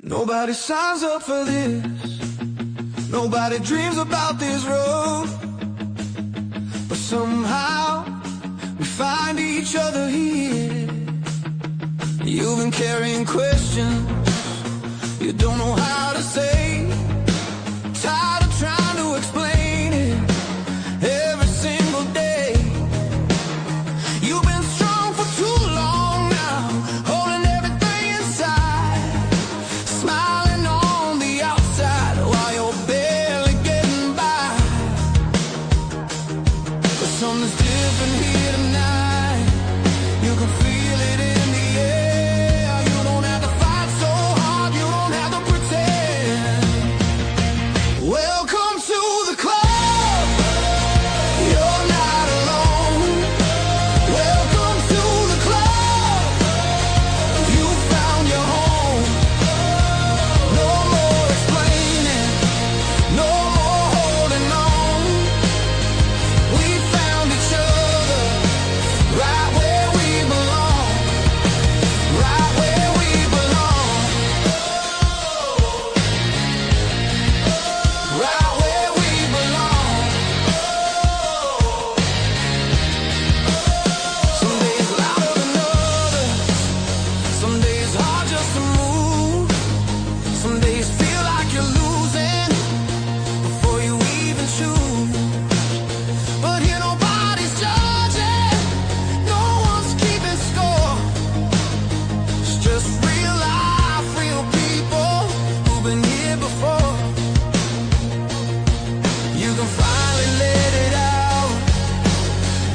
Nobody signs up for this. Nobody dreams about this road. But somehow we find each other here. You've been carrying questions you don't know how to say. Tired of trying to explain it every single day. You've been strong for too long now, holding everything inside, smiling on the outside while you're barely getting by. But something's different here tonight. You can feel it in the air. You don't have to fight so hard, you don't have to pretend. Welcome to the club. You're not alone. Welcome to the club. You found your home. No more explaining, no more holding on. We found each other right where we belong. Right where we belong. Right where we belong. Some days louder than others. Some days hard just to move. Some days feel like you're losing before you even choose. But here nobody's judging. No one's keeping score. It's just real life, real people who've been here before. You can finally let it out.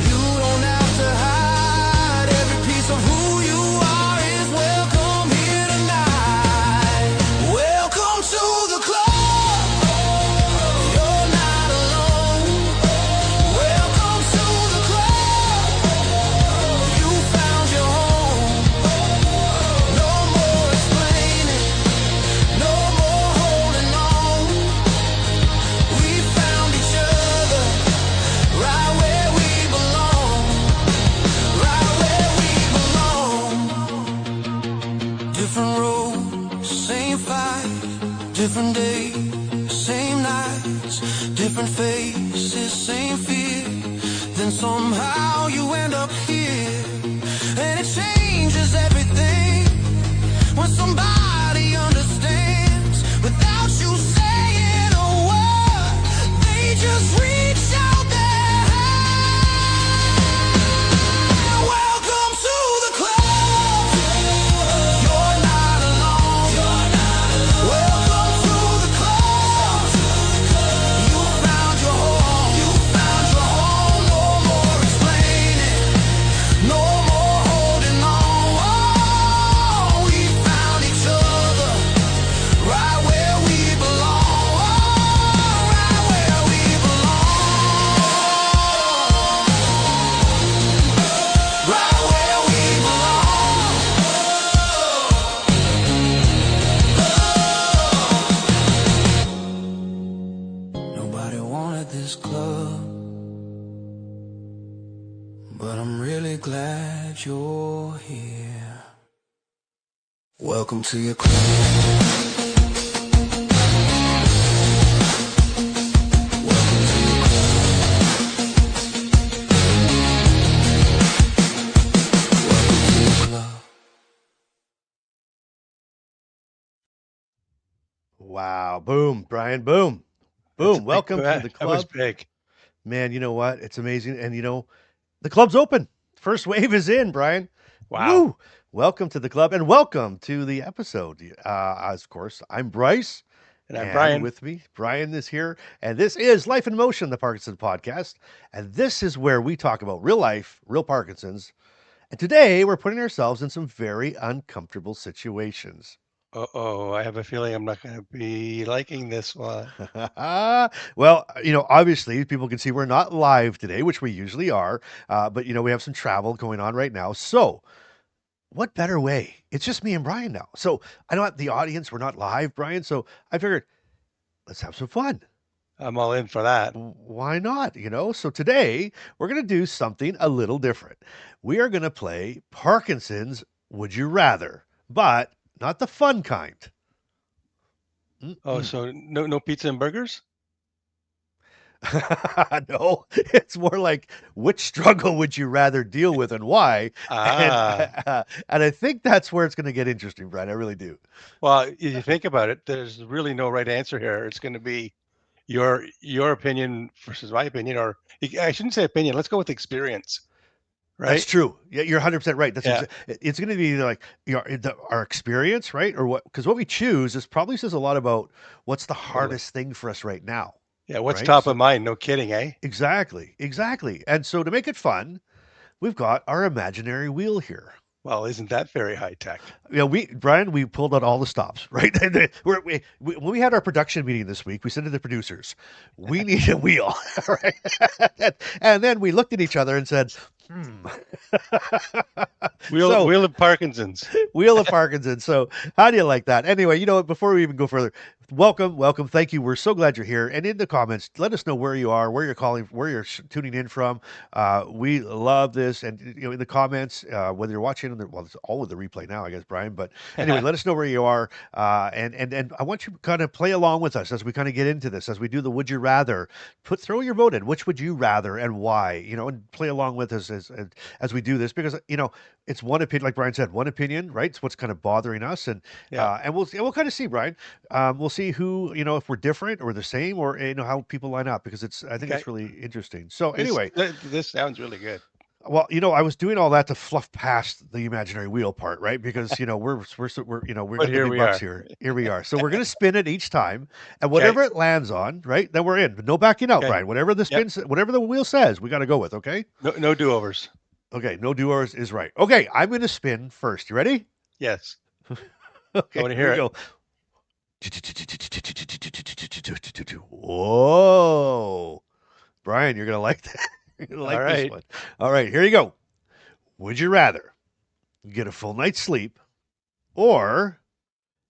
You don't have to hide. Every piece of who you are is welcome here tonight. Welcome to the club. You're not alone. Welcome to the club. You found your home. No more explaining, no more holding on. We found each other right where we belong. Right where we belong. Different roads, same fight. Different days, same nights. Different faces, same fear. Then somehow you end up here. And it changes everything when somebody understands without you saying a word. They just reach out their hand. Welcome to the club. You're not alone. Welcome to the club. You found your home. No more explaining, no more holding on. We found each other right where we belong. Right where we belong. Right where we belong. Nobody wanted this club, but I'm really glad you're here. Welcome to your club. Welcome to your club. Welcome to your club. Wow. Boom, Brian. Boom. Boom. Welcome to the That was club. big. Man, you know what? It's amazing. And the club's open. First wave is in, Brian. Wow. Woo! Welcome to the club and welcome to the episode. Of course, I'm Bryce. And I'm Brian. With me, Brian is here. And this is Life in Motion, the Parkinson podcast. And this is where we talk about real life, real Parkinson's. And today we're putting ourselves in some very uncomfortable situations. Uh-oh, I have a feeling I'm not going to be liking this one. Well, obviously people can see we're not live today, which we usually are. But, we have some travel going on right now. So what better way? It's just me and Brian now. So I don't have the audience. We're not live, Brian. So I figured let's have some fun. I'm all in for that. Why not? So today we're going to do something a little different. We are going to play Parkinson's Would You Rather, but not the fun kind. Oh, Mm-mm. so no pizza and burgers? No, it's more like which struggle would you rather deal with and why? And Ah, and I think that's where it's going to get interesting, Brian. I really do. well, if you think about it, there's really no right answer here. It's going to be your opinion versus my opinion, or I shouldn't say opinion. Let's go with experience, That's right? true. Yeah, you're 100% right. Yeah, It's going to be like our experience, right? Or what? Because what we choose is probably says a lot about what's the totally. hardest thing for us right now, Yeah, what's right? top of So mind? No kidding, eh? exactly, exactly. And so to make it fun, we've got our imaginary wheel here. Well, isn't that very high tech? Brian, we pulled out all the stops, right? When we had our production meeting this week, we said to the producers, we need a wheel, right? And then we looked at each other and said, hmm. Wheel So wheel of Parkinson's. Wheel of Parkinson. So, how do you like that? Anyway, you know what? Before we even go further, welcome, welcome. Thank you. We're so glad you're here. And in the comments, let us know where you are, where you're calling, where you're tuning in from. We love this. And, you know, in the comments, whether you're watching, well, it's all with the replay now, I guess, Brian. But anyway, let us know where you are. And I want you to kind of play along with us as we kind of get into this, as we do the Would You Rather. Throw your vote in. Which would you rather and why? You know, and play along with us as we do this because, you know, it's one opinion, like Brian said, one opinion, right? It's what's kind of bothering us, Yeah. and we'll kind of see, Brian. We'll see who you know if we're different or the same, or you know how people line up because I think Okay. it's really interesting. So This anyway, this sounds really good. well, you know, I was doing all that to fluff past the imaginary wheel part, right? Because you know we're you know we But got the here big we bucks are. here. Here we are. So we're gonna spin it each time, and Okay. whatever it lands on, right? Then we're in. But no backing out, Okay. Brian. Whatever the Yep. spin, whatever the wheel says, we got to go with. Okay. No do-overs. Okay. No doers is right. Okay. I'm gonna spin first. You ready? Yes. I Okay, want to here we hear it. go. Whoa. Brian, you're going to like that. You're going to All like this right. one. All right, here you go. Would you rather get a full night's sleep or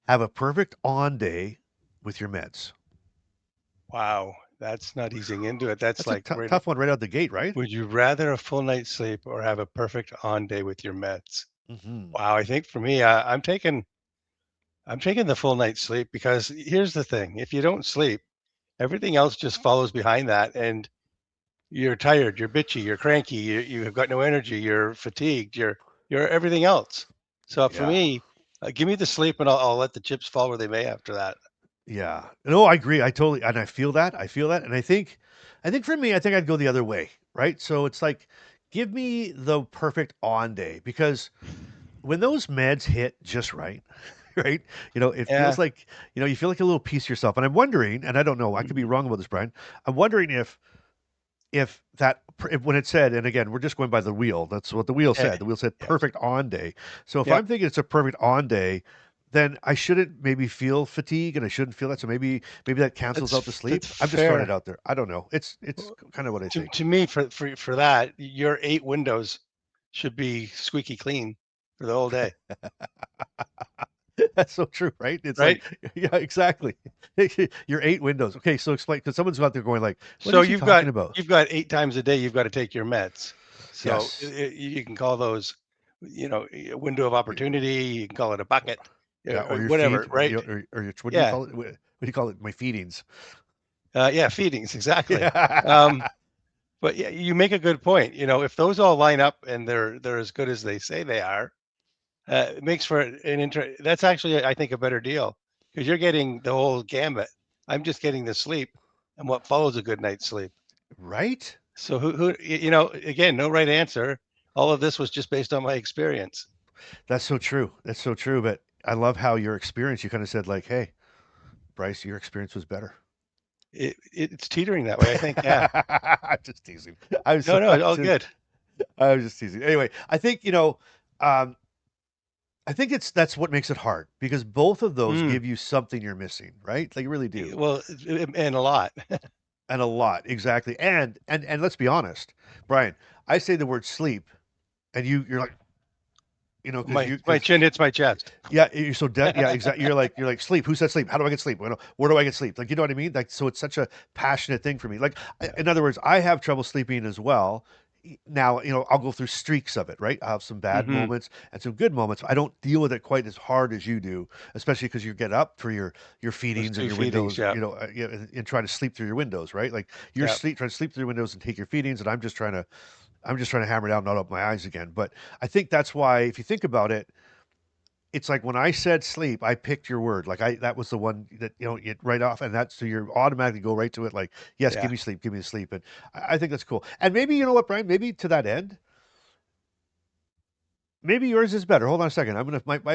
have a perfect on day with your meds? Wow. That's not easing into it. That's That's a like right. tough one right out the gate, right? Would you rather a full night's sleep or have a perfect on day with your meds? Hmm. Wow. I think for me, I'm taking the full night's sleep because here's the thing: if you don't sleep, everything else just follows behind that, and you're tired, you're bitchy, you're cranky, you have got no energy, you're fatigued, you're everything else. So for Yeah. me, give me the sleep, and I'll let the chips fall where they may after that. Yeah. No, I agree. I totally, and I feel that. I feel that. And I think for me, I think I'd go the other way, right? So it's like, give me the perfect on day because when those meds hit just right, right? You know, it Yeah. feels like, you know, you feel like a little piece of yourself. And I'm wondering, and I don't know, I could be Mhm. wrong about this, Brian. I'm wondering if when it said, and again, we're just going by the wheel. That's what the wheel Eh, said. The wheel said yes. perfect on day. So if Yep. I'm thinking it's a perfect on day, then I shouldn't maybe feel fatigue and I shouldn't feel that. So maybe that cancels out the That's sleep. I'm just throwing it fair. out there. I don't know. It's Well, kind of what I think. to me, for that, your 8 windows should be squeaky clean for the whole day, That's so true, right? It's like, right? yeah, exactly. Your 8 windows. Okay, so explain because someone's out there going like, "What So is he talking about?" you've got 8 times a day you've got to take your meds. So Yes. you can call those, a window of opportunity. You can call it a bucket, Yeah, or or your whatever, feed, right? or your, what do you Yeah, call it? What do you call it? My feedings. yeah, feedings exactly. Yeah. Um, but yeah, you make a good point. If those all line up and they're as good as they say they are, it makes for That's actually, I think, a better deal because you're getting the whole gambit. I'm just getting the sleep and what follows a good night's sleep. Right? So again, no right answer. All of this was just based on my experience. That's so true. That's so true. But I love how your experience, you kind of said like, "Hey, Bryce, your experience was better." It's teetering that way, I think. Yeah. I'm just teasing. I was No, so, no, all good. I was just teasing. Anyway, I think, um, I think that's what makes it hard because both of those Mm. give you something you're missing, right? They really do. Well, and a lot. And a lot, exactly. And let's be honest, Brian, I say the word sleep and you're like, because My chin hits my chest. yeah, you're so yeah, exactly. You're like sleep. Who said sleep? How do I get sleep? Where do I get sleep? Like, you know what I mean? Like, so it's such a passionate thing for me. Like, Yeah. in other words, I have trouble sleeping as well. now, I'll go through streaks of it, right? I'll have some bad Hmm. moments and some good moments. I don't deal with it quite as hard as you do, especially because you get up for your Those feedings and two your feedings. windows, Yeah. and try to sleep through your windows, right? Like you're Yeah. trying to sleep through your windows and take your feedings, and I'm just trying to hammer down, not open my eyes again. But I think that's why, if you think about it, it's like when I said sleep, I picked your word. Like that was the one that it right off, and that's so you automatically go right to it. Like, yes, Yeah. give me sleep, and I think that's cool. And maybe you know what, Brian? Maybe to that end, maybe yours is better. Hold on a second. I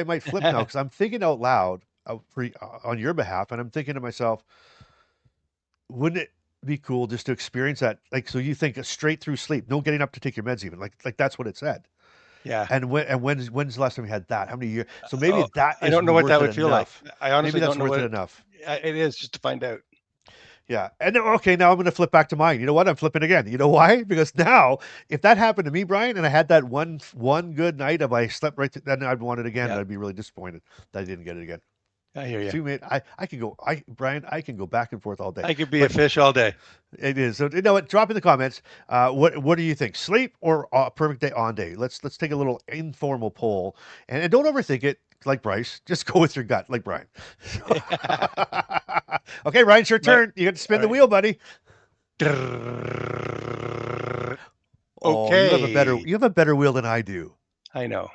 might flip now because I'm thinking out loud on your behalf, and I'm thinking to myself, wouldn't it be cool just to experience that? Like, so you think a straight through sleep, no getting up to take your meds, even like that's what it said. Yeah. When's the last time we had that? How many years? So maybe Oh, that I is don't know what worth that it would feel like. enough. I Maybe honestly that's don't know worth what it enough. it is, just to find out. Yeah. And then, okay, now I'm going to flip back to mine. You know what? I'm flipping again. You know why? Because now, if that happened to me, Brian, and I had that one good night of I slept right, then I'd want it again, and Yeah. I'd be really disappointed that I didn't get it again. I hear you. See, man, I can go, Brian, I can go back and forth all day. I could be a But fish all day. it is. So you know what? Drop in the comments. What do you think? Sleep or perfect day on day? Let's take a little informal poll, and don't overthink it. Like Bryce, just go with your gut, like Brian. Okay, Brian, it's your But turn. You get to all spin the right. wheel, buddy. Oh, Okay. you have a better wheel than I do. I know.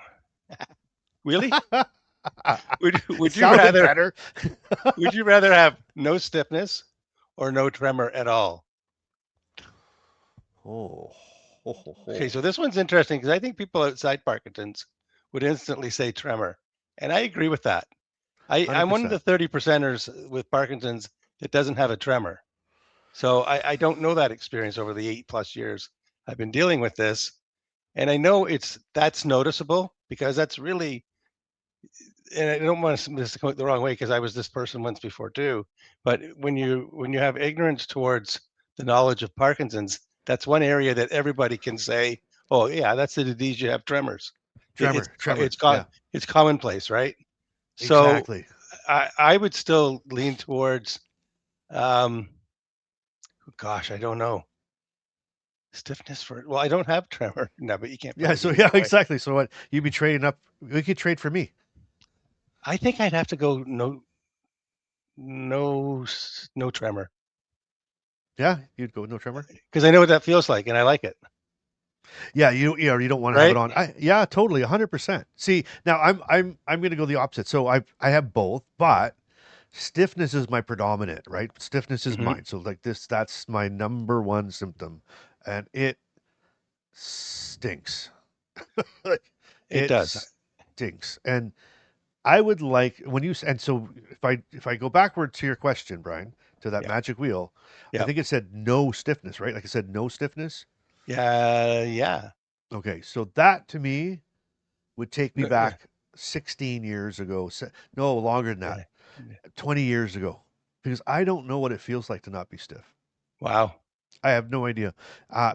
Really? It Would you sounded rather better. have no stiffness or no tremor at all? Oh, ho, ho, Okay, ho. so this one's interesting because I think people outside Parkinson's would instantly say tremor. And I agree with that. I'm one of the 100%. 30 percenters with Parkinson's that doesn't have a tremor. So I don't know that experience over the 8+ years I've been dealing with this. And I know that's noticeable because that's really, and I don't want to come the wrong way because I was this person once before too. But when you have ignorance towards the knowledge of Parkinson's, that's one area that everybody can say, "Oh yeah, that's the disease. You have tremors." It, it's Tremor. it's co- Yeah, it's commonplace, right? So exactly. I would still lean towards, um, gosh, I don't know, stiffness for. Well, I don't have tremor. No, but you can't put Yeah, it so either yeah, way. exactly. So what you'd be trading up? We could trade for me. I think I'd have to go no tremor Yeah, you'd go no tremor. because I know what that feels like and I like it. Yeah, you don't want to have it Right? on. Yeah, totally, 100%. See, now I'm going to go the opposite. So I have both, but stiffness is my predominant, right? Stiffness is Hmm. mine. So like that's my number one symptom, and it stinks. Like, It it does. stinks. And I would like when and so if I go backward to your question, Brian, to that Yeah. magic wheel, I Yeah. think it said no stiffness, right? Like I said, no stiffness. Yeah. Yeah. Okay, so that to me would take me No, back 16 years ago. No, longer than that, yeah. 20 years ago, because I don't know what it feels like to not be stiff. Wow. I have no idea,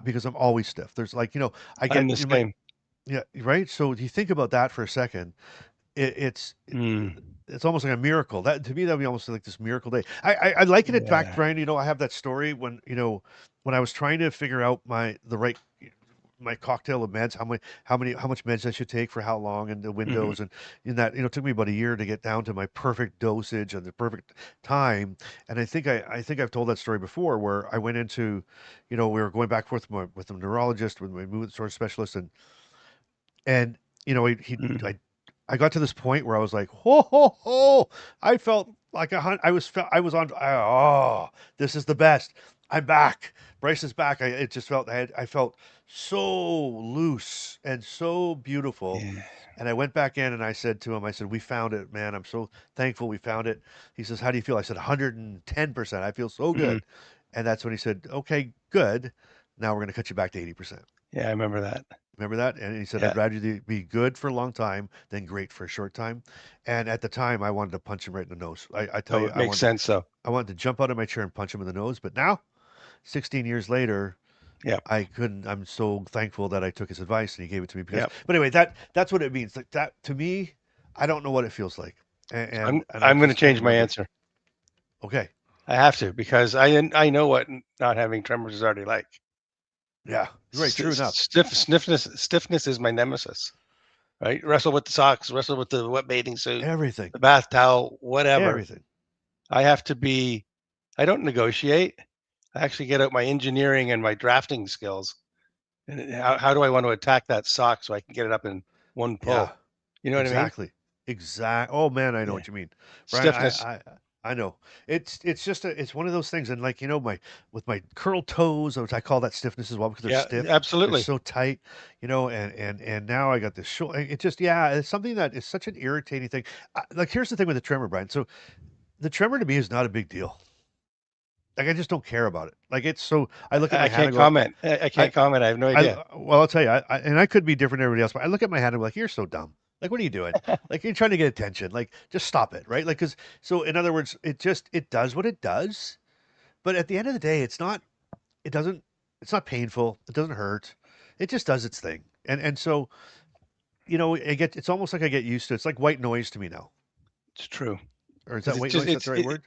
because I'm always stiff. There's like, I I'm get the in my, same. yeah, right. So if you think about that for a second, it, it's Mm. it's almost like a miracle. That to me, that'd be almost like this miracle day. I liken it back, Yeah. Brian. I have that story when when I was trying to figure out my cocktail of meds, how much meds I should take for how long, and the Hmm. windows, and in that it took me about a year to get down to my perfect dosage and the perfect time. And I think I've told that story before, where I went into, we were going back and forth with a neurologist, with my movement disorder specialist, and Mm. I got to this point where I was like, ho ho ho! I felt like I was on. Oh, this is the best. I'm back. Bryce is back. It just felt I felt so loose and so beautiful. Yeah. And I went back in and I said to him, I said, "We found it, man. I'm so thankful we found it." He says, "How do you feel?" I said, "110%. I feel so Hmm. good." And that's when he said, "Okay, good. Now we're going to cut you back to 80%." Yeah. I remember that. Remember that? And he said, Yeah. "I'd rather you be good for a long time than great for a short time." And at the time, I wanted to punch him right in the nose. I tell Oh, you, it makes sense though. I wanted to jump out of my chair and punch him in the nose. But now, 16 years later, Yeah. I couldn't. I'm so thankful that I took his advice and he gave it to me, because. Yeah. But anyway, that's what it means. Like that to me, I don't know what it feels like, and I I'm going to just can't change my remember. answer. Okay. I have to because I know what not having tremors is already like. Yeah, right. True enough. Stiffness is my nemesis. Right? Wrestle with the socks, wrestle with the wet bathing suit, Everything, the bath towel, whatever. everything. I have to be. I don't negotiate. I actually get out my engineering and my drafting skills. And how do I want to attack that sock so I can get it up in one Yeah, pull? You know what I mean? exactly. Oh man, I know Yeah. what you mean, Brian. Stiffness. I know. It's just it's one of those things, and like my with my curled toes, which I call that stiffness as well because they're Yeah, stiff, they're absolutely. so tight, and now I got this shoulder. It just it's something that is such an irritating thing. Like here's the thing with the tremor, Brian. So the tremor to me is not a big deal. Like I just don't care about it. Like it's so I look at my I hand can't and go, comment. I I can't comment. I have no idea. well, I'll tell you, and I could be different than everybody else, but I look at my hand and I'm like, "You're so dumb. Like, what are you doing? Like, you're trying to get attention. Like, just stop it, right? Like, because so in other words, it does what it does, but at the end of the day, it doesn't, it's not painful. It doesn't hurt. It just does its thing. And so it's almost like I get used to it. It's like white noise to me now. It's true. Or is that Because it's white just noise? That's the right word?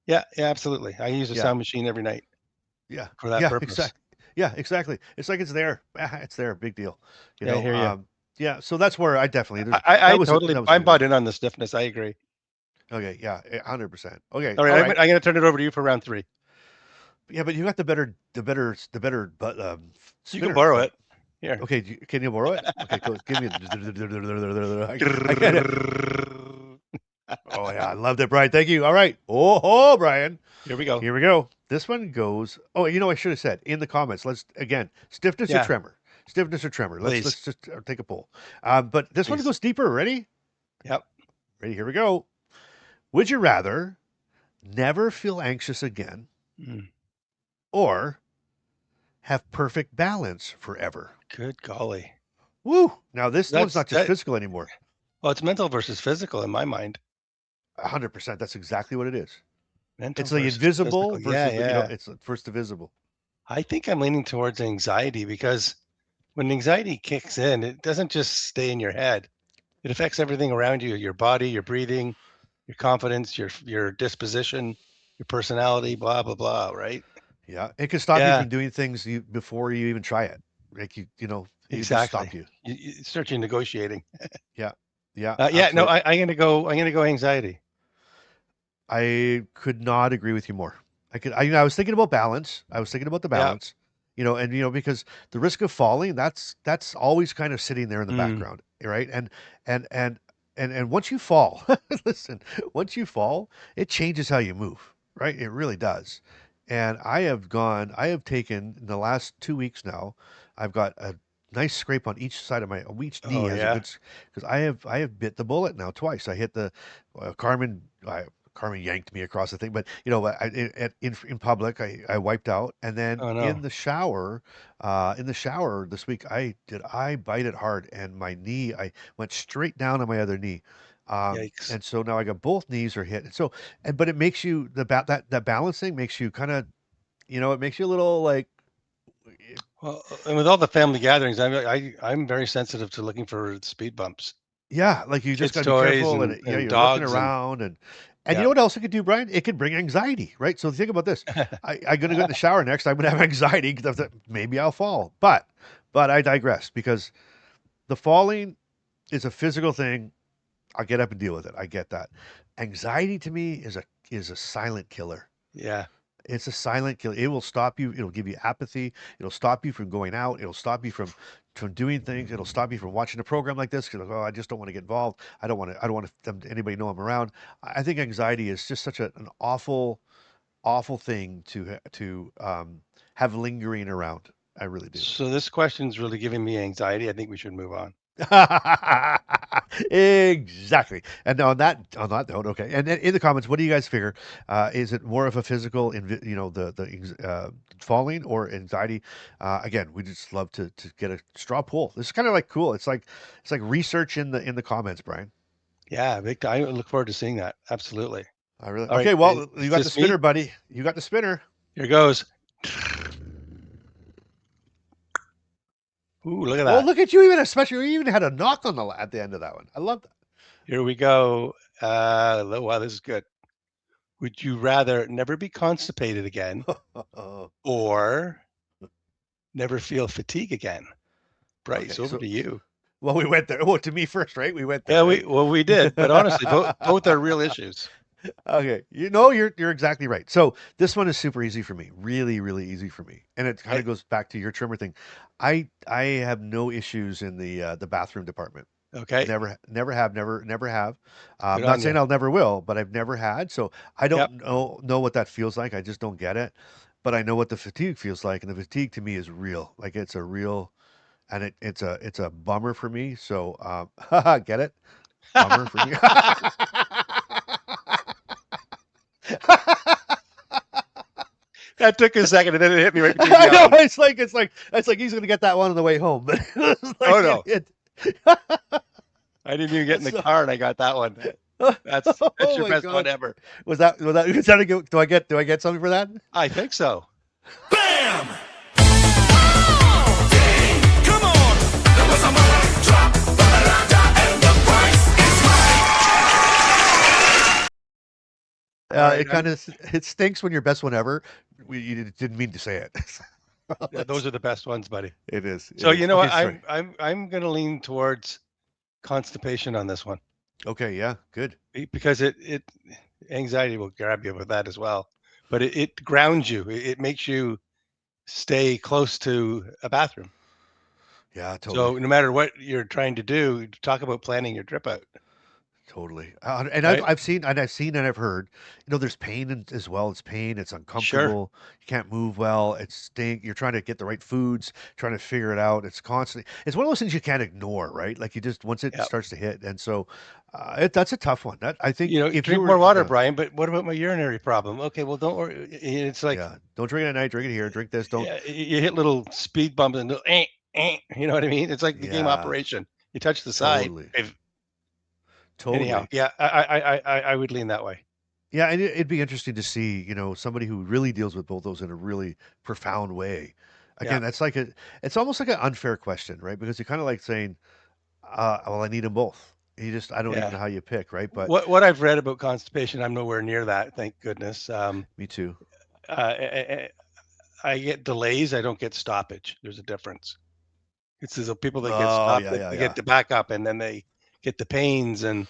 yeah, yeah, absolutely. I use a Yeah, sound machine every night yeah, for that yeah, purpose. exactly. Yeah, exactly. It's like it's there. It's there. Big deal. You Yeah, I know. hear you. Yeah. So that's where I definitely I totally. that was a I'm good one. bought in on the stiffness. I agree. Okay, yeah, 100%. Okay, All all right, right. I'm going to turn it over to you for round 3. Yeah, but you got the better but You can spinner. borrow But it. Here. okay, can you borrow it? Okay, cool. Give me. I kind of. Oh yeah, I loved it, Brian. Thank you. All right. Oh, Brian. Here we go. Here we go. This one goes. Oh, I should have said in the comments. Let's again stiffness or Yeah, tremor. Stiffness or tremor. please, Let's just take a poll. But this one please. goes deeper. Ready? Yep. Ready? Here we go. Would you rather never feel anxious again, Mm, or have perfect balance forever? good golly. Woo! Now this one's That's not just that. physical anymore. Well, it's mental versus physical in my mind. 100%. That's exactly what it is. Mental It's the versus invisible physical. Yeah, versus yeah. it's first the visible. I think I'm leaning towards anxiety because when anxiety kicks in, it doesn't just stay in your head. It affects everything around you, your body, your breathing, your confidence, your disposition, your personality, blah blah blah, right? Yeah, it can stop you Yeah, from doing things before you even try it. Like it just exactly. stop you. You start you negotiating. Yeah, yeah, Yeah, no, absolutely. I'm gonna go anxiety. I could not agree with you more. I was thinking about balance. I was thinking about the Yeah. balance, and because the risk of falling, that's always kind of sitting there in the Mm. background, right? And and and once you fall, listen, once you fall, it changes how you move, right? It really does. And I have taken in the last 2 weeks now, I've got a nice scrape on each side of on each knee Oh has a yeah. good, because I have bit the bullet now twice. I hit the Carmen. Carmen yanked me across the thing, but in public, I wiped out, and then Oh no. in the shower this week, I bite it hard, and my knee, I went straight down on my other knee, Yikes. and so now I got both knees are hit, and so, but it makes you that balancing makes you kind of, it makes you a little like, Well, and with all the family gatherings, I'm very sensitive to looking for speed bumps, yeah, like you just got kids' to be toys, careful, and and yeah, you're looking dogs, and around, and you yeah. know what else it could do, Brian? It could bring anxiety, right? So think about this. I'm gonna go in the shower next. I'm gonna have anxiety because maybe I'll fall. But I digress because the falling is a physical thing. I'll get up and deal with it. I get that. Anxiety to me is a silent killer. Yeah. It's a silent killer. It will stop you. It'll give you apathy. It'll stop you from going out. It'll stop you from doing things. It'll stop you from watching a program like this because, oh, I just don't want to get involved. I don't want anybody know I'm around. I think anxiety is just such an awful, awful thing to have lingering around. I really do. So this question's really giving me anxiety. I think we should move on. Exactly. And on that note, okay. And then in the comments, what do you guys figure? Is it more of a physical, falling or anxiety? Again, we just love to get a straw poll. This is kind of like cool. It's like research in the comments, Brian. Yeah, big time. I look forward to seeing that. Absolutely. I really All right. okay. Well, you Is got the this me? spinner, buddy. You got the spinner. Here goes. Ooh, look at Oh, that. look at you! You even had a knock on at the end of that one. I love Here we go. Wow, this is good. Would you rather never be constipated again that. or never feel fatigue again. Bryce, Okay, over so to you. well, we went there. Oh, to me first, right? We went there, Yeah, right? we did, but honestly, both are real issues. Okay, you know you're exactly right. So this one is super easy for me, really, really easy for me, and it kind I, of goes back to your trimmer thing. I have no issues in the bathroom department. okay, Never have, never have. good Not on you. saying I'll never will, but I've never had. So I Yep. don't know what that feels like. I just don't get it. But I know what the fatigue feels like, and the fatigue to me is real. Like it's a real, and it's a bummer for me. So get it? Bummer for me. That took a second, and then it hit me right between I the know eyes. it's like he's gonna get that one on the way home, but it's Oh like no, it. I didn't even get in the So, car, and I got that one. That's oh your my best one god, ever. was that a good? Do I get something for that? I think so. Bam! Ding! Come on! There was a mic drop, and the price is right. All right, It stinks when your best one ever. You didn't mean to say it. yeah, those are the best ones, buddy. It is. So It you is. know Okay, what? sorry. I'm going to lean towards constipation on this one Okay, yeah, good. because it anxiety will grab you with that as well, but it grounds you. It makes you stay close to a bathroom. Yeah, totally. So no matter what you're trying to do, talk about planning your trip out, Totally. And I've right? I've seen and I've heard, there's pain as well. It's pain. It's Sure. uncomfortable. You can't move well. It's stink. You're trying to get the right foods, trying to figure it out. It's constantly. It's one of those things you can't ignore, right? Like you just once it Yeah. starts to hit, and so that's a tough one. That I think You know, if you drink were, more water, yeah, Brian. But what about my urinary problem? Okay, well, don't worry. It's like, yeah, don't drink it at night. Drink it here. Drink this. Don't. yeah, you hit little speed bumps and you know what I mean? It's like the game Yeah, Operation. You touch the side. totally, Anyhow, totally. yeah, I would lean that way. Yeah, and it'd be interesting to see, somebody who really deals with both those in a really profound way. Yeah. Again, it's almost like an unfair question, right? Because you're kind of like saying, well, I need them both. I don't even Yeah. know how you pick, right? But What I've read about constipation, I'm nowhere near that, thank goodness. me too. I, I get delays. I don't get stoppage. There's a difference. It's the people that get Oh, stopped yeah, that yeah, they yeah. get the back up and then they get the pains and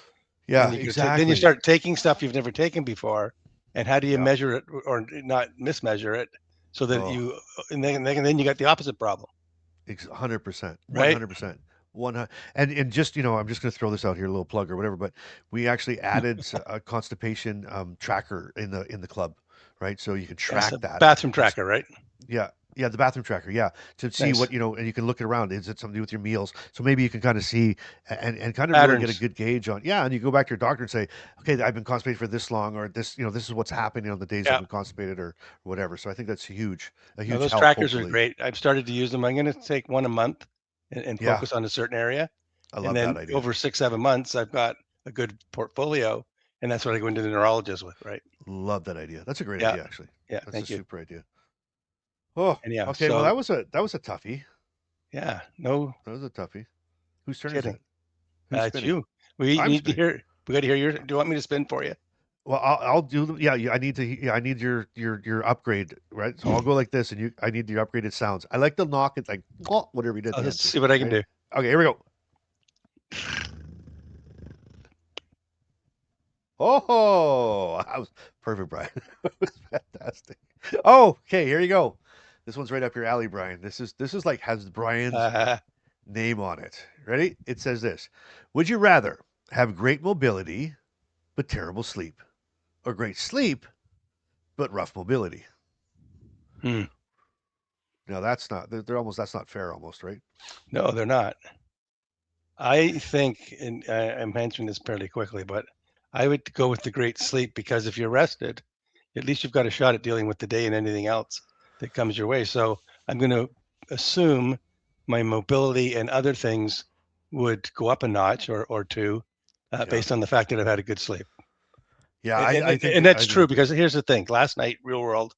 Yeah, then you exactly. start taking stuff you've never taken before. And how do you Yeah. measure it or not mismeasure it so that Oh, then you got the opposite problem, 100%, right? 100%. And just, I'm just going to throw this out here, a little plug or whatever, but we actually added a constipation tracker in the club, right? So you can Yes, track a that. bathroom And tracker, right? Yeah, yeah, the bathroom tracker, yeah, to see Nice. what, and you can look it around. Is it something to do with your meals? So maybe you can kind of see and kind of really get a Patterns. good gauge on, yeah, and you go back to your doctor and say, okay, I've been constipated for this long, or this is what's happening on the days I've Yeah. been constipated or whatever. So I think that's huge, a No, huge those help, trackers are hopefully. great. I've started to use them. I'm going to take one a month and Yeah, focus on a certain area. I And love that then idea. over 6, 7 months, I've got a good portfolio. And that's what I go into the neurologist with, right? Love that idea. That's a great Yeah. idea, actually. Yeah. That's a Thank you. super idea. Oh, Anyhow, okay. Well, so that was a toughie. yeah, no That was a toughie. Whose turn is kidding. it? Who's It's spinning? you. We I'm need to spinning. hear, we got to hear your, do you want me to spin for you? Well, I'll do yeah, yeah. I need your upgrade, right? So I'll go like this, and I need your upgraded sounds. I like the knock. It's like whatever you did at the Let's end too, see what I can right? do. Okay, here we go. Oh, that was perfect, Brian. That was fantastic. Oh, okay, here you go. This one's right up your alley, Brian. This is like has Brian's Uh, name on it. Ready? It says this: would you rather have great mobility but terrible sleep, or great sleep but rough mobility? hmm. No, that's not. They're almost. That's not fair, almost, right? No, they're not. I think, and I'm answering this fairly quickly, but I would go with the great sleep because if you're rested, at least you've got a shot at dealing with the day and anything else that comes your way. So I'm going to assume my mobility and other things would go up a notch or two Yeah, based on the fact that I've had a good sleep. yeah. And, and, I and think and I that's agree true with you. because here's the thing. Last night, real world.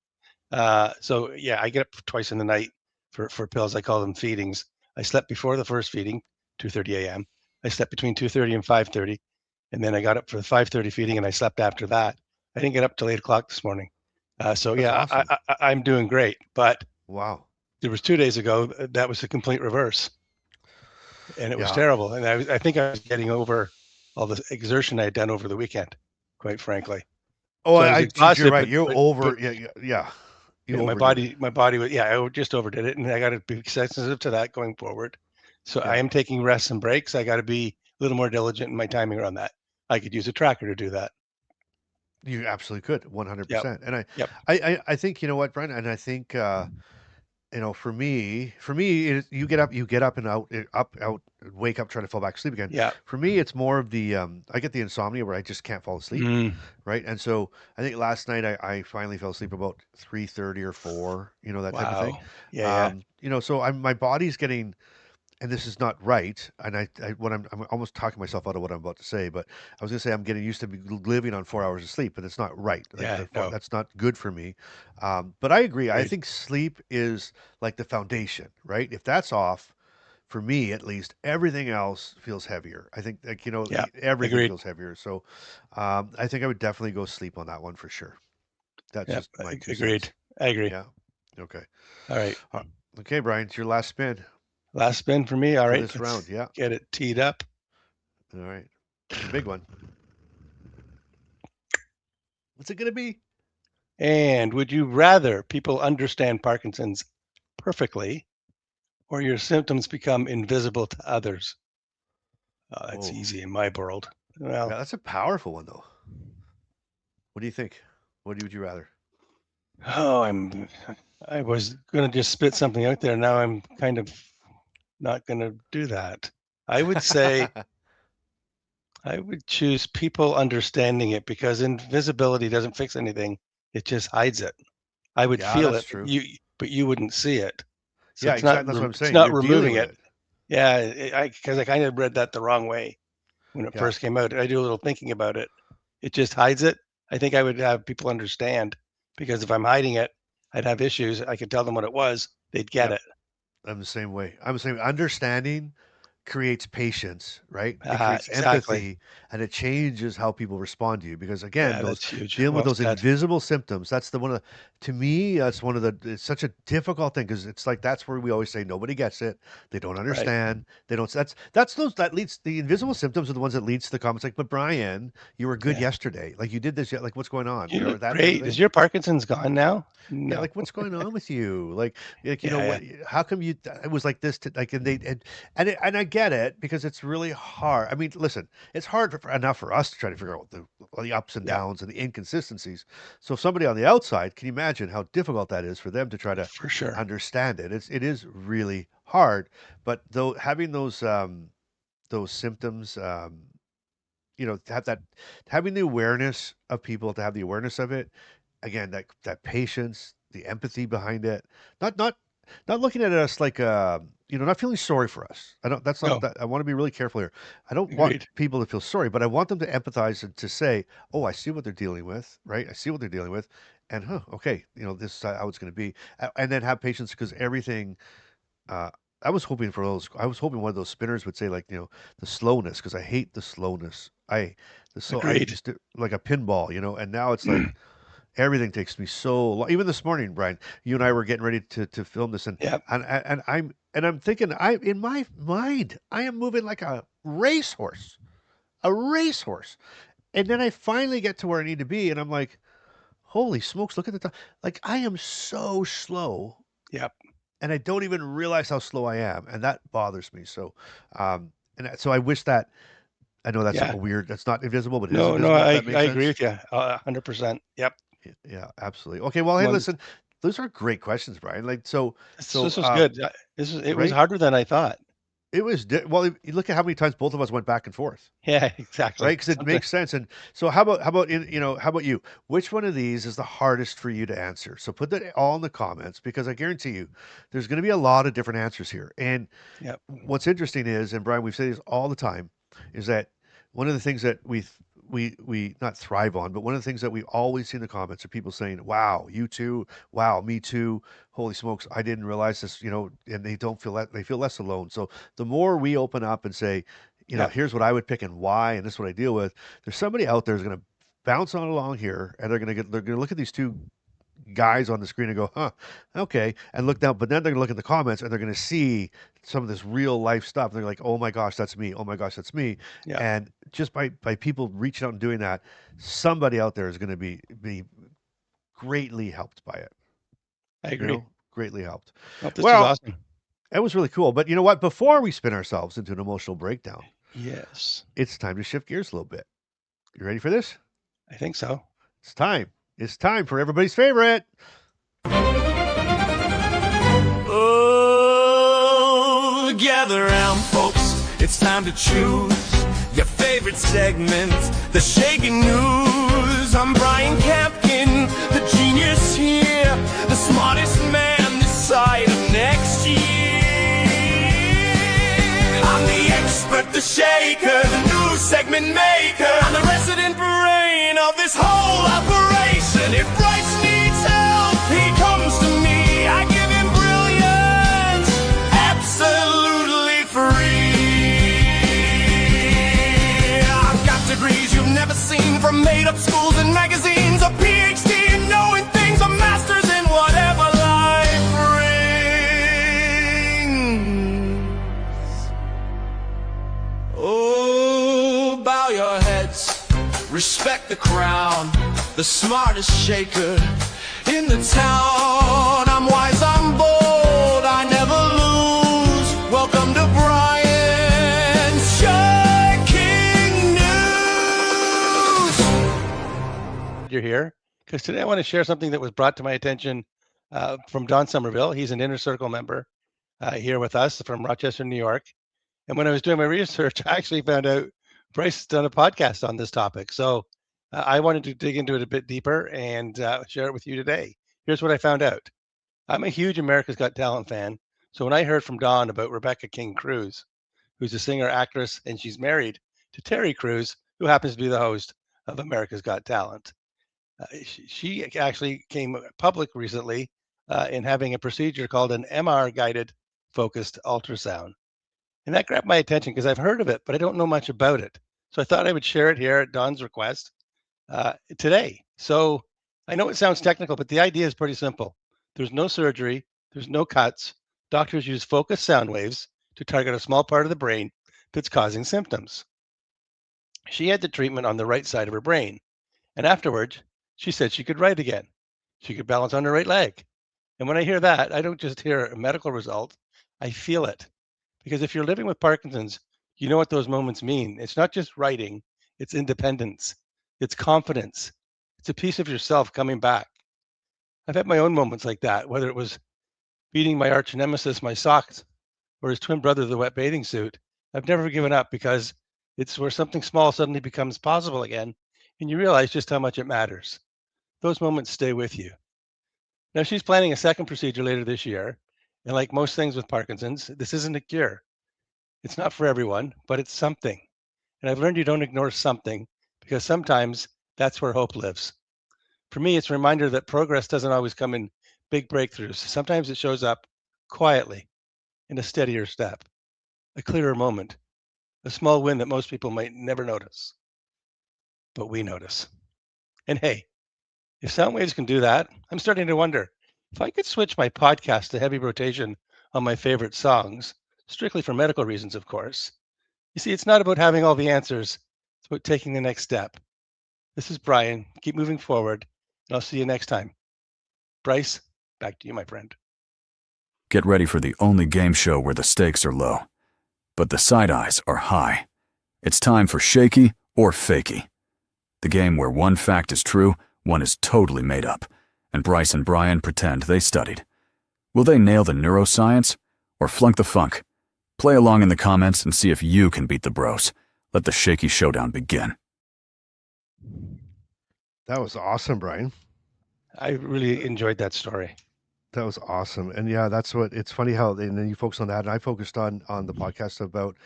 So yeah, I get up twice in the night for pills. I call them feedings. I slept before the first feeding, 2:30 a.m. I slept between 2:30 and 5:30, and then I got up for the 5:30 feeding, and I slept after that. I didn't get up till 8 o'clock this morning. So That's yeah, awesome. I'm doing great. But Wow. there was 2 days ago that was the complete reverse, and it was Yeah. terrible. And I think I was getting over all the exertion I had done over the weekend, quite frankly. Oh, So I was you're exhausted, right. You're but over. Yeah, yeah, yeah. You yeah, overdid it. my body was, yeah, I just overdid it, and I got to be sensitive to that going forward. So I Yeah, am taking rests and breaks. I got to be a little more diligent in my timing around that. I could use a tracker to do that. you absolutely could, Yep. 100%. And Yep. I think you know what, Brian, and I think you know, for me, you get up and out, out, wake up, trying to fall back asleep again. Yeah. For me, it's more of the I get the insomnia where I just can't fall asleep, Mm, right? And so I think last night I finally fell asleep about 3:30 or 4, you know, that type of thing. wow. Yeah. Yeah. You know, so my body's getting, and this is not right. And what I'm almost talking myself out of what I'm about to say, but I was gonna say I'm getting used to living on 4 hours of sleep, but it's not right. Like Yeah. No. that's not good for me. But I agree. I Agreed. think sleep is like the foundation, right? If that's off, for me at least, everything else feels heavier. I think, like, you know, Yeah. everything Agreed. feels heavier. So, I think I would definitely go sleep on that one for sure. That's Yep. just my two cents. Agreed. I agree. Yeah. Okay. All right. Uh, okay, Brian, it's your last spin Last spin for me. All for right. this round. Let's Yeah. get it teed up. All right. It's a big one. What's it gonna be? And would you rather people understand Parkinson's perfectly or your symptoms become invisible to others? Oh, that's Oh, easy in my world. yeah, Well, that's a powerful one though. What do you think? Would you rather? oh, I was gonna just spit something out there. Now I'm kind of not gonna do that. I would say I would choose people understanding it because invisibility doesn't fix anything. It just hides it. I would Yeah, feel that's it, true. but you wouldn't see it. So Yeah, exactly. That's what I'm it's saying. not You're dealing removing with it. it. Yeah, I because I kind of read that the wrong way when it Yeah, first came out. I do a little thinking about it. It just hides it. I think I would have people understand because if I'm hiding it, I'd have issues. I could tell them what it was. They'd get yeah. it. I'm the same way. I'm the same. Understanding creates patience, right? It creates Exactly. empathy, and it changes how people respond to you. Because again, Yeah, those that's huge. dealing with Well those said. invisible symptoms, that's the one of the, to me, that's one of the, it's such a difficult thing because it's like that's where we always say nobody gets it, they don't Right. understand, they don't. That's those that leads the invisible symptoms are the ones that leads to the comments like, but Brian, you were good Yeah. yesterday, like you did this yet, like what's going on, You or look that type of great. Is thing. your Parkinson's gone now? Yeah, No. like what's going on with you? Like you know Yeah, yeah. what? How come you? It was like this. Like and they and I get it because it's really hard. I mean, listen, it's hard enough for us to try to figure out what the ups and Yeah, downs and the inconsistencies. So somebody on the outside, can you imagine how difficult that is for them to try to for sure. understand it? It is really hard. But though having those symptoms, you know, to have that having the awareness of people, to have the awareness of it, again, that patience, the empathy behind it, not not not looking at us like you know, not feeling sorry for us. I don't that's not No, that I want to be really careful here. I don't want agreed. people to feel sorry, but I want them to empathize and to say, "Oh, I see what they're dealing with, right? I see what they're dealing with." And okay, you know, this is how it's going to be. And then have patience because everything uh, I was hoping for those. I was hoping one of those spinners would say like, you know, the slowness because I hate the slowness. I Agreed. just like a pinball, you know. And now it's like everything takes me so long. Even this morning, Brian, you and I were getting ready to film this, Yep. and I'm thinking I in my mind I am moving like a racehorse. And then I finally get to where I need to be, and I'm like, holy smokes, look at the time. Like I am so slow Yep. and I don't even realize how slow I am, and that bothers me. So, so I wish that I know that's Yeah. a weird. That's not invisible, but it is No, no, invisible. If that makes I agree sense. with you 100%. Yep. Yeah, absolutely. Okay, well, hey, One, listen, those are great questions, Brian. Like, this was good. It was right? harder than I thought. It was well. You look at how many times both of us went back and forth. Yeah, exactly. Right? Because it makes sense. And so, how about you? Which one of these is the hardest for you to answer? So put that all in the comments because I guarantee you, there's going to be a lot of different answers here. And Yep. what's interesting is, and Brian, we've said this all the time, is that one of the things that we not thrive on, but one of the things that we always see in the comments are people saying, "Wow, you too! Wow, me too! Holy smokes, I didn't realize this!" You know, and they don't feel that they feel less alone. So the more we open up and say, you know, Yep. here's what I would pick and why, and this is what I deal with. There's somebody out there who's going to bounce on along here, and they're going to look at these two guys on the screen and go, huh, okay, and look down. But then they're going to look at the comments and they're going to see some of this real life stuff. They're like, oh my gosh, that's me. Oh my gosh, that's me. Yeah, And just by people reaching out and doing that, somebody out there is going to be greatly helped by it. I You agree. know, greatly helped. Oh, this was Well, awesome. that was really cool. But you know what? Before we spin ourselves into an emotional breakdown, Yes, it's time to shift gears a little bit. You ready for this? I think so. It's time. It's time for everybody's favorite. Oh, gather round, folks. It's time to choose your favorite segment, the Shakey News. I'm Brian Campkin, the genius here, the smartest man this side of next year. I'm the expert, the shaker, the news segment maker. I'm the resident brain of this whole operation. If Bryce needs help, he comes to me. I give him brilliance, absolutely free. I've got degrees you've never seen, from made-up schools and magazines, a PhD in knowing things, a master's in whatever life brings. Oh, bow your heads, respect the crown, the smartest shaker in the town. I'm wise, I'm bold, I never lose. Welcome to Brian's Shaking News. You're here because today I want to share something that was brought to my attention from Don Somerville. He's an Inner Circle member here with us from Rochester, New York. And when I was doing my research, I actually found out Bryce has done a podcast on this topic. So I wanted to dig into it a bit deeper and share it with you today. Here's what I found out. I'm a huge America's Got Talent fan. So when I heard from Don about Rebecca King Cruz, who's a singer, actress, and she's married to Terry Crews, who happens to be the host of America's Got Talent. She actually came public recently in having a procedure called an MR guided focused ultrasound. And that grabbed my attention because I've heard of it, but I don't know much about it. So I thought I would share it here at Don's request today. So I know it sounds technical, but the idea is pretty simple. There's no surgery, there's no cuts. Doctors use focused sound waves to target a small part of the brain that's causing symptoms. She had the treatment on the right side of her brain. And afterwards, she said she could write again. She could balance on her right leg. And when I hear that, I don't just hear a medical result, I feel it. Because if you're living with Parkinson's, you know what those moments mean. It's not just writing, it's independence, it's confidence, it's a piece of yourself coming back. I've had my own moments like that, whether it was beating my arch nemesis, my socks, or his twin brother, the wet bathing suit. I've never given up because it's where something small suddenly becomes possible again, and you realize just how much it matters. Those moments stay with you. Now, she's planning a second procedure later this year. And like most things with Parkinson's, this isn't a cure. It's not for everyone, but it's something. And I've learned you don't ignore something because sometimes that's where hope lives. For me, it's a reminder that progress doesn't always come in big breakthroughs. Sometimes it shows up quietly in a steadier step, a clearer moment, a small win that most people might never notice. But we notice. And hey, if sound waves can do that, I'm starting to wonder if I could switch my podcast to heavy rotation on my favorite songs, strictly for medical reasons, of course. You see, it's not about having all the answers, it's about taking the next step. This is Brian. Keep moving forward, and I'll see you next time. Bryce, back to you, my friend. Get ready for the only game show where the stakes are low, but the side eyes are high. It's time for Shakey or Fakey, the game where one fact is true, one is totally made up, and Bryce and Brian pretend they studied. Will they nail the neuroscience or flunk the funk? Play along in the comments and see if you can beat the bros. Let the Shakey showdown begin. That was awesome, Brian. I really enjoyed that story. That was awesome. And yeah, that's what it's funny how and then you focused on that and I focused on the podcast about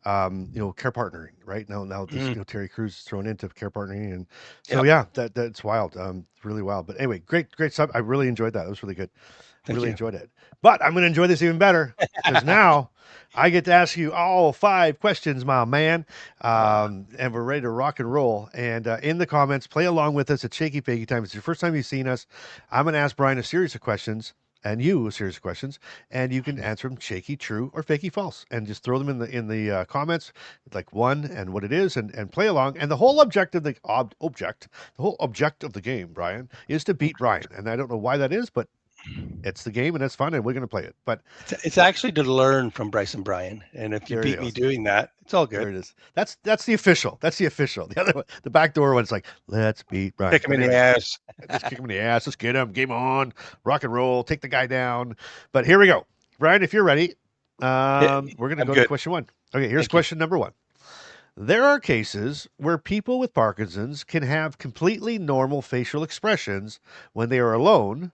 care partnering, right? Now this Terry Crews is thrown into care partnering and so Yep. yeah, that's wild. Really wild. But anyway, great stuff. I really enjoyed that. It was really good. Thank Really you. enjoyed it. But I'm going to enjoy this even better because now I get to ask you all 5 questions, my man. And we're ready to rock and roll. And in the comments, play along with us at Shaky Fakey Time. If it's your first time you've seen us, I'm going to ask Brian a series of questions and you a series of questions, and you can answer them shaky, true, or fakey, false, and just throw them in the comments, like one and what it is, and play along. And the whole objective, the whole object of the game, Brian, is to beat Brian. And I don't know why that is, but it's the game and it's fun and we're going to play it. But It's actually to learn from Bryce and Brian. And if you There beat it me is. doing that, it's all there good. it is. That's the official. That's the official. The other one, the backdoor one's like, let's beat Brian. Kick him But in the anyway, ass. just kick him in the ass. Let's get him. Game on. Rock and roll. Take the guy down. But here we go. Brian, if you're ready, we're going to I'm go to good. question 1. Okay, here's Thank you. question number 1. There are cases where people with Parkinson's can have completely normal facial expressions when they are alone,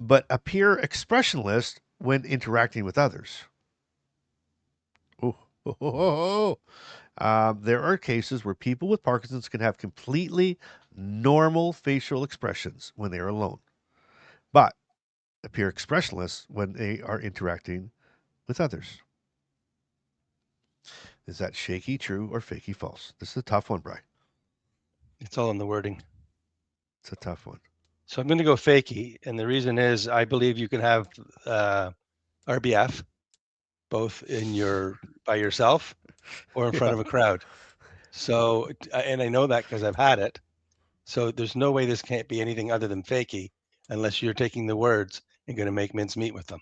but appear expressionless when interacting with others. Ooh. There are cases where people with Parkinson's can have completely normal facial expressions when they are alone, but appear expressionless when they are interacting with others. Is that shaky, true, or fakey, false? This is a tough one, Brian. It's all in the wording. It's a tough one. So I'm going to go fakey. And the reason is I believe you can have RBF both by yourself or in front of a crowd. So, and I know that because I've had it. So there's no way this can't be anything other than fakey unless you're taking the words and going to make mincemeat with them.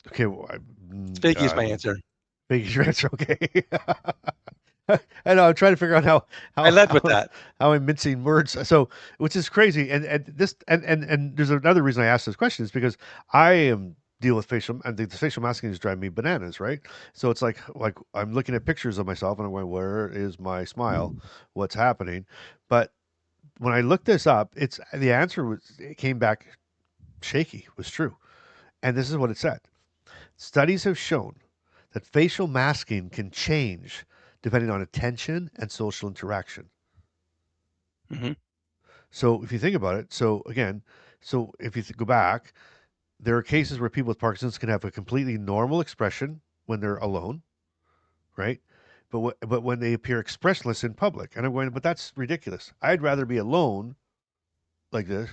Okay. Well, Fakey is my answer. Fakey's your answer. Okay. I know. I'm trying to figure out how I led with that. How I'm mincing words. So, which is crazy. And there's another reason I asked this question is because I am deal with facial, and the facial masking is driving me bananas, right? So it's like I'm looking at pictures of myself and I'm going, where is my smile? What's happening? But when I looked this up, the answer it came back shaky, was true. And this is what it said. Studies have shown that facial masking can change depending on attention and social interaction. Mm-hmm. So if you think about it, so if you go back, there are cases where people with Parkinson's can have a completely normal expression when they're alone, right? But when they appear expressionless in public, and I'm going, but that's ridiculous. I'd rather be alone like this,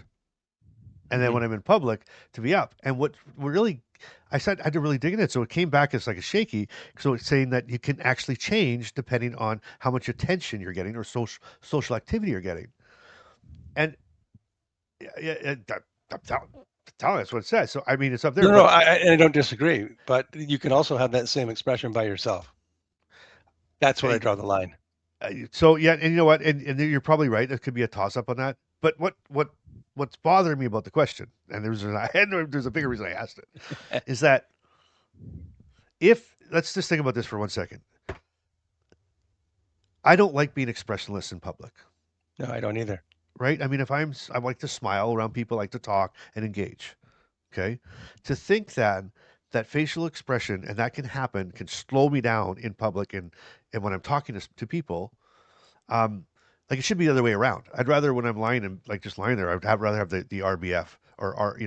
and then when I'm in public to be up. And what really, I had to really dig in it. So it came back as like a shaky. So it's saying that you can actually change depending on how much attention you're getting or social activity you're getting. And that's what it says. So I mean, it's up there. No, I don't disagree. But you can also have that same expression by yourself. That's where I draw the line. So yeah, and you know what? And you're probably right. It could be a toss up on that. But what's bothering me about the question, and there's a bigger reason I asked it, is that let's just think about this for 1 second. I don't like being expressionless in public. No, I don't either. Right? I mean, I like to smile around people, like to talk and engage. Okay? To think that facial expression, and that can happen, can slow me down in public and when I'm talking to people, like it should be the other way around. I'd rather when I'm lying and just lying there, rather have the RBF or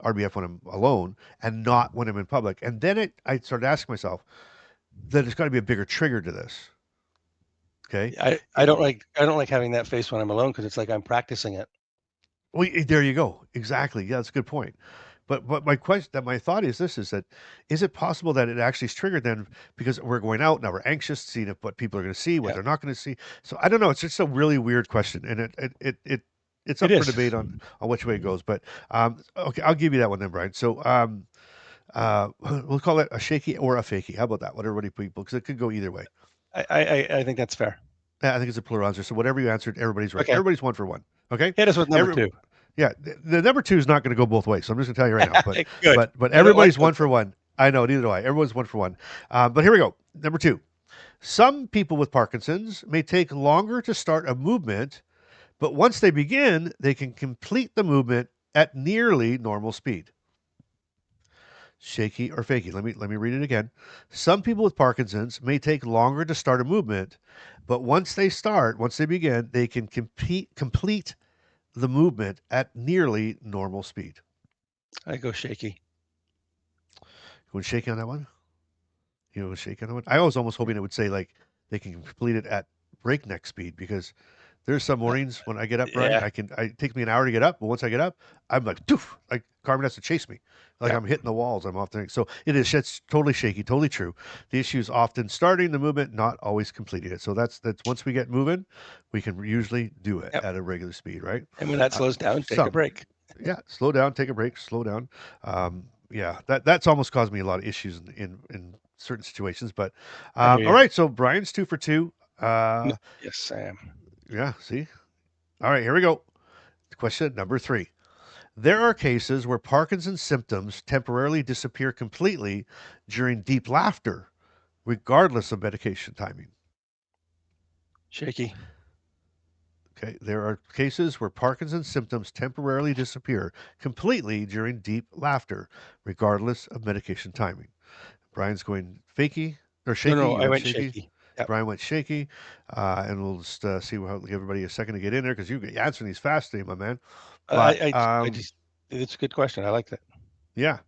RBF when I'm alone and not when I'm in public. And then I started asking myself that it's got to be a bigger trigger to this. Okay. I don't like having that face when I'm alone because it's like I'm practicing it. Well, there you go. Exactly. Yeah, that's a good point. But my thought is this: is it possible that it actually is triggered then because we're going out now, we're anxious, seeing what people are going to see, what they're not going to see. So I don't know. It's just a really weird question, and it's up for debate on which way it goes. But okay, I'll give you that one then, Brian. So we'll call it a shaky or a fakey. How about that? Whatever people, because it could go either way. I think that's fair. Yeah, I think it's a plural answer. So whatever you answered, everybody's right. Okay. Everybody's 1 for 1. Okay. Hit us with number 2. Yeah, the number 2 is not going to go both ways. So I'm just going to tell you right now. Good. But everybody's 1 for 1. I know, neither do I. Everyone's 1 for 1. But here we go. Number 2. Some people with Parkinson's may take longer to start a movement, but once they begin, they can complete the movement at nearly normal speed. Shaky or fakey? Let me read it again. Some people with Parkinson's may take longer to start a movement, but once they begin, they can complete the movement at nearly normal speed? I go shaky. You want to shake on that one? You know, shake on that one? I was almost hoping it would say like they can complete it at breakneck speed because there's some Uh, mornings when I get up, Brian, yeah, it takes me an hour to get up, but once I get up, I'm like, doof, like Carmen has to chase me. Like yeah. I'm hitting the walls. I'm off there. So it's totally shaky, totally true. The issue is often starting the movement, not always completing it. So that's once we get moving, we can usually do it Yep. at a regular speed, right? And when that Uh, slows down, take a some. break. Yeah, slow down, take a break, slow down. Yeah, that's almost caused me a lot of issues in certain situations. But I hear all you. right, so Brian's 2 for 2. Yes, I am. Yeah, see. All right, here we go. Question number 3. There are cases where Parkinson's symptoms temporarily disappear completely during deep laughter, regardless of medication timing. Shaky. Okay, there are cases where Parkinson's symptoms temporarily disappear completely during deep laughter, regardless of medication timing. Brian's going fakey or No, shaky. no, You I went went shaky. shaky. Yep. Brian went shaky, and we'll just see how give everybody a second to get in there because you're answering these fast today, my man. But I just, it's a good question. I like that. yeah,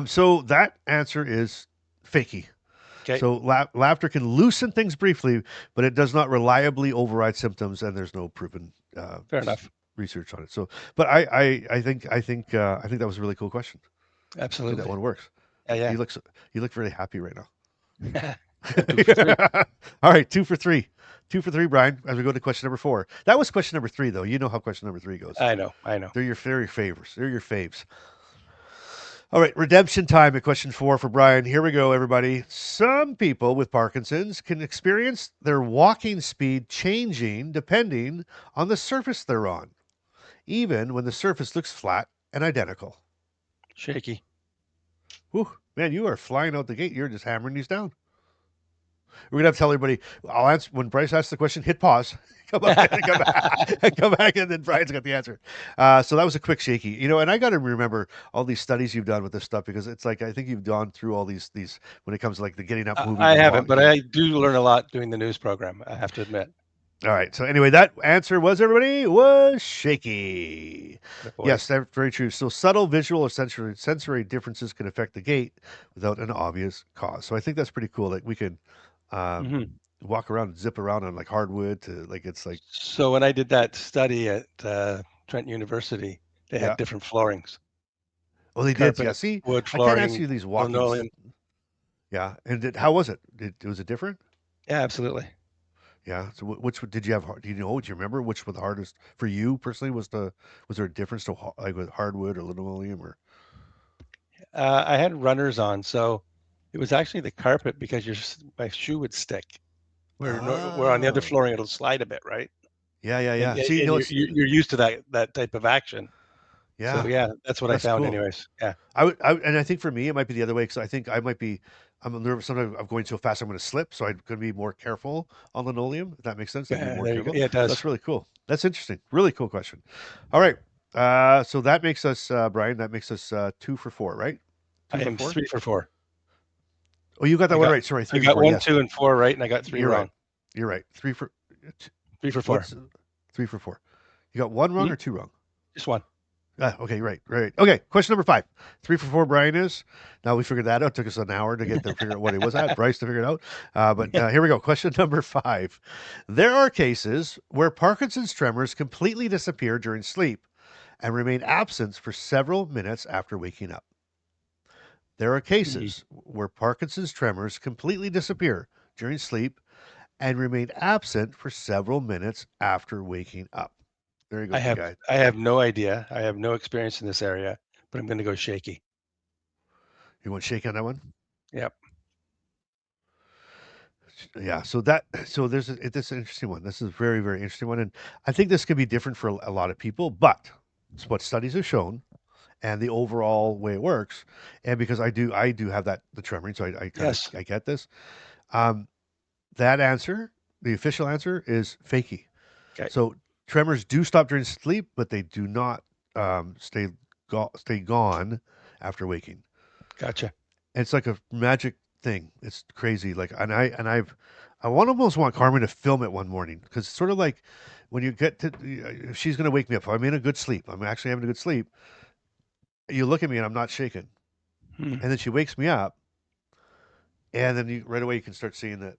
so that answer is fakey. Okay, So laughter can loosen things briefly, but it does not reliably override symptoms, and there's no proven fair enough. research on it. So, but I think that was a really cool question. I think that Absolutely. one works. Yeah, You look really happy right now. yeah. 2 for 3. All right, 2 for 3. 2 for 3, Brian. As we go to question number 4. That was question number 3, though. You know how question number 3 goes. I know. I know. They're your favors. They're your faves. All right, redemption time at question 4 for Brian. Here we go, everybody. Some people with Parkinson's can experience their walking speed changing depending on the surface they're on, even when the surface looks flat and identical. Shaky. Whew, man, you are flying out the gate. You're just hammering these down. We're gonna have to tell everybody. I'll answer when Bryce asks the question. Hit pause. Come back, come back, come back, and then Brian's got the answer. So that was a quick shaky, and I got to remember all these studies you've done with this stuff because it's like I think you've gone through all these when it comes to like the getting up, moving, I the haven't, walk. but I do learn a lot doing the news program. I have to admit. All right. So anyway, that answer was shaky. The boy. Yes, that's very true. So subtle visual or sensory differences can affect the gait without an obvious cause. So I think that's pretty cool. Like we can um, Hmm. walk around and zip around on like hardwood to like it's like So when I did that study at Trent University, they yeah. had different floorings: Oh, they did. Yeah. carpet, See, wood I can't ask flooring, you these walking. linoleum. Yeah. And how was it? Was it different? Yeah, absolutely. Yeah. So which did you have? Do you know? Do you remember which was the hardest for you personally? Was there a difference to like with hardwood or linoleum or? I had runners on, so it was actually the carpet because my shoe would stick. Where on the other Oh. flooring it'll slide a bit, right? Yeah, yeah, And yeah. and See, and it's you're used to that type of action. So yeah, yeah, that's what I that's found cool. anyways. Yeah. And I think for me, it might be the other way because I think I'm nervous sometimes I'm going so fast I'm going to slip, so I'm going to be more careful on linoleum. If that makes sense, I'd be Yeah, more there you go. careful. Yeah, it So that's does. really cool. That's interesting. Really cool question. All right, so that makes us Brian. That makes us 2 for 4, right? Two I for am four. 3 for 4. Oh, you got that I one got right. Sorry, I three for got four. one, Yes, 2, and 4 right, and I got 3 you're right. wrong. You're right. 3 for 4. What's 3 for 4? You got one wrong Mhm. or two wrong? Just one. Okay, right. Okay, question number 5. 3 for 4, Brian is. Now we figured that out. Took us an hour to get to figure out what it was at. Bryce to figure it out. But here we go. Question number 5. There are cases where Parkinson's tremors completely disappear during sleep and remain absent for several minutes after waking up. There are Mhm. cases where Parkinson's tremors completely disappear during sleep and remain absent for several minutes after waking up. There you go, I big have guy. I have no idea. I have no experience in this area, but I'm going to go shaky. You want to shake on that one? Yep. Yeah, so this is an interesting one. This is a very, very interesting one, and I think this could be different for a lot of people, but it's what studies have shown and the overall way it works. And because I do have the tremoring, so I kind of Yes. I get this. Um, that answer, the official answer is fakey. Okay. So tremors do stop during sleep, but they do not stay gone after waking. Gotcha. It's like a magic thing. It's crazy. Like, and I almost want Carmen to film it one morning because it's sort of like when you get to, if she's going to wake me up. If I'm in a good sleep. I'm actually having a good sleep. You look at me and I'm not shaking. Hmm. And then she wakes me up. And then right away you can start seeing that.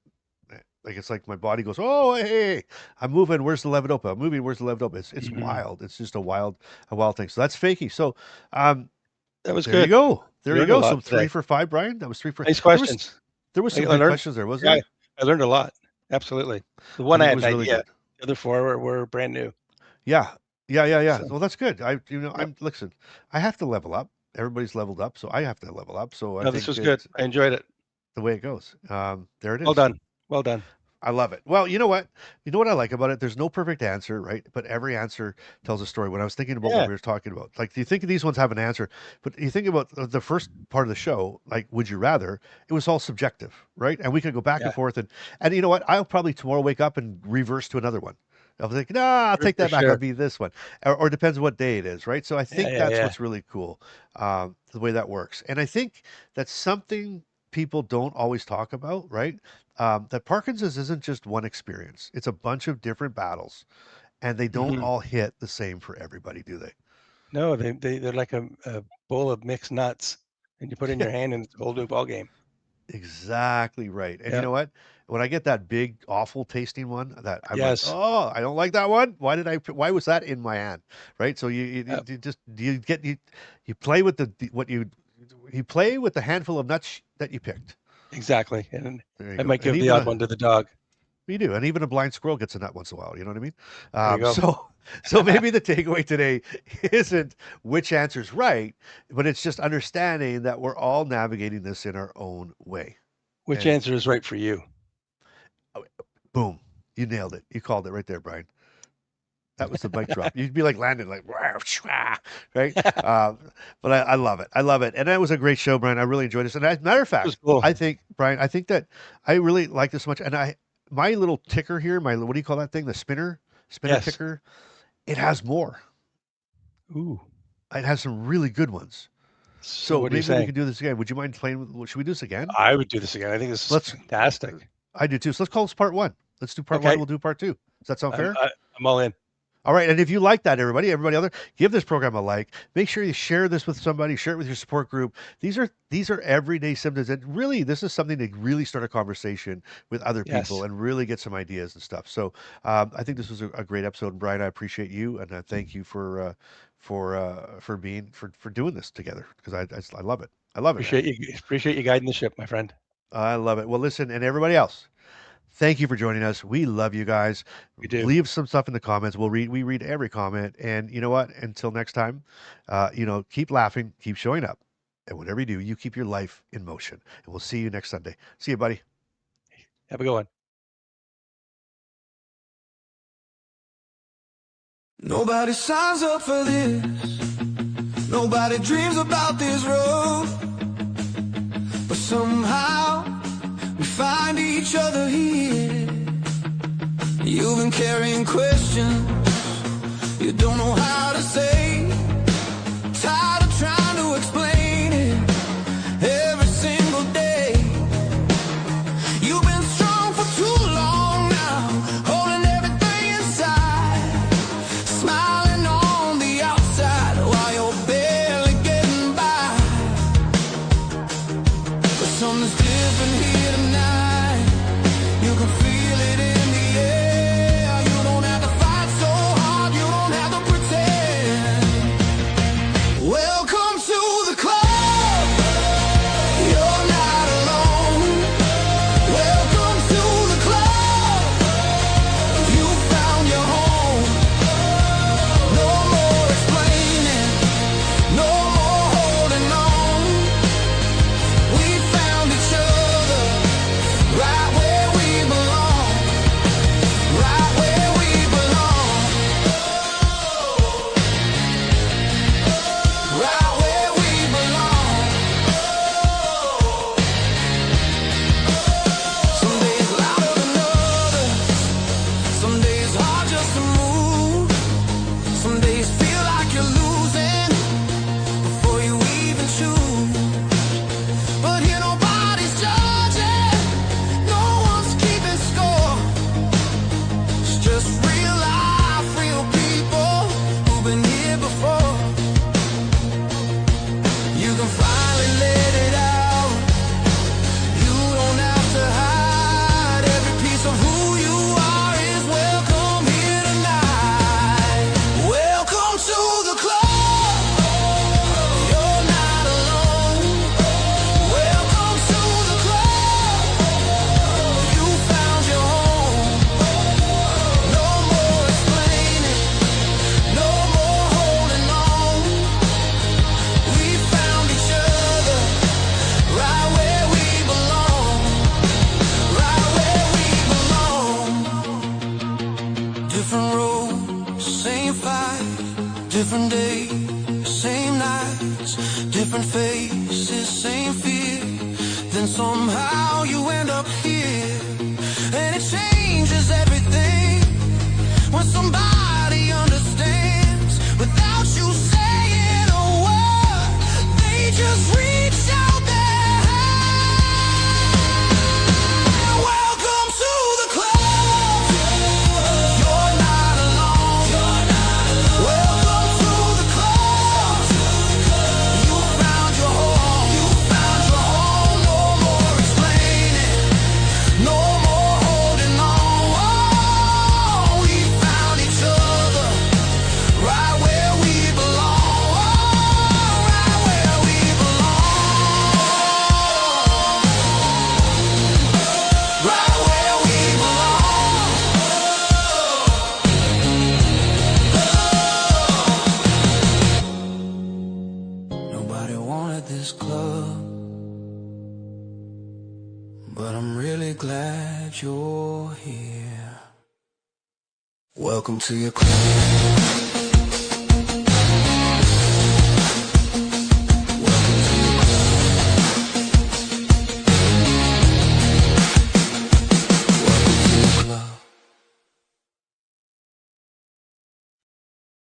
Like it's like my body goes, oh, hey, I'm moving. Where's the levodopa? I'm moving. Where's the levodopa? It's Mhm. wild. It's just a wild thing. So that's Fakey. So That was there you good. go. We There you learned a go. lot So 3 today. for 5, Brian. That was 3 for. Nice There was questions. some I good learned. questions there, wasn't Yeah, there? I learned a lot. Absolutely. The I one I think it had an was really idea. good. The other four were brand new. Yeah. Yeah. So, Well, that's good. yep. Listen, I have to level up. Everybody's leveled up, so I have to level up. So I No, this think was good. it's I enjoyed it. the way it goes. There it Well is. done. Well done. I love it. Well, you know what? You know what I like about it? There's no perfect answer, right? But every answer tells a story. When I was thinking about what Yeah. we were talking about, like, do you think these ones have an answer? But you think about the first part of the show, like, would you rather? It was all subjective, right? And we could go back and Yeah. forth. And you know what? I'll probably tomorrow wake up and reverse to another one. I'll be like, nah, I'll take For that back. I'll sure. be this one, or depends on what day it is, right? So I Yeah. think Yeah. that's Yeah. what's really cool, the way that works. And I think that's something people don't always talk about, right? That Parkinson's isn't just one experience; it's a bunch of different battles, and they don't Hmm. all hit the same for everybody, do they? No, they're like a bowl of mixed nuts, and you put it in Yeah, your hand, and it's a whole new ball game. exactly right. And you Yep. know what? When I get that big, awful tasting one, that I'm like, Yes. oh, I don't like that one. Why was that in my hand? Right? So Yep. you just you play with what you play with the handful of nuts that you picked. Exactly. And There you I go. might And give the even odd a one to the dog. You do, and even a blind squirrel gets a nut once in a while. You know what I mean? There you go. So maybe the takeaway today isn't which answer's right, but it's just understanding that we're all navigating this in our own way. Which And answer is right for you? oh, boom, you nailed it. You called it right there, Brian. That was the mic drop. You'd be like landing, like right. But I love it. I love it, and that was a great show, Brian. I really enjoyed this. And as a matter of It was fact, cool. I think Brian, I think that I really like this much. And my little ticker here, my what do you call that thing? The spinner Yes. ticker. It has more. Ooh. It has some really good ones. So So what are you maybe we saying? can do this again. Would you mind playing should we do this again? I would do this again. I think this is Let's. fantastic. I do too. So let's call this part one. Let's do part one. Okay. We'll do part two. Does that sound fair? I'm all in. All right. And if you like that, everybody other, give this program a like. Make sure you share this with somebody. Share it with your support group. These are everyday symptoms, and really, this is something to really start a conversation with other people Yes. and really get some ideas and stuff. So I think this was a great episode. And Brian, I appreciate you, and thank you for doing this together because I love it. I love it, man. Appreciate you guiding the ship, my friend. I love it. Well, listen, and everybody else. Thank you for joining us. We love you guys. We do. Leave some stuff in the comments. We read every comment. And you know what? Until next time, keep laughing, keep showing up. And whatever you do, you keep your life in motion. And we'll see you next Sunday. See you, buddy. Have a good one. Nobody signs up for this. Nobody dreams about this road. But somehow we find each other here. You've been carrying questions you don't know how to say. Tired of trying to explain it every single day. You've been strong for too long now, holding everything inside, smiling on the outside while you're barely getting by. But something's different here tonight. You can feel it in the air. You don't have to fight so hard, you don't have to pretend. different days, same nights, different faces, same fear. Then somehow you end up here, and it changes everything when somebody understands without you saying a word. They just reach out their hand. Welcome to the club. You're not alone. Welcome to the club. You found your home. No more explaining. No more holding on. We found each other right where we belong. Right where we belong. Right where we belong. Nobody wanted this club, but I'm really glad you're here. Welcome to your club.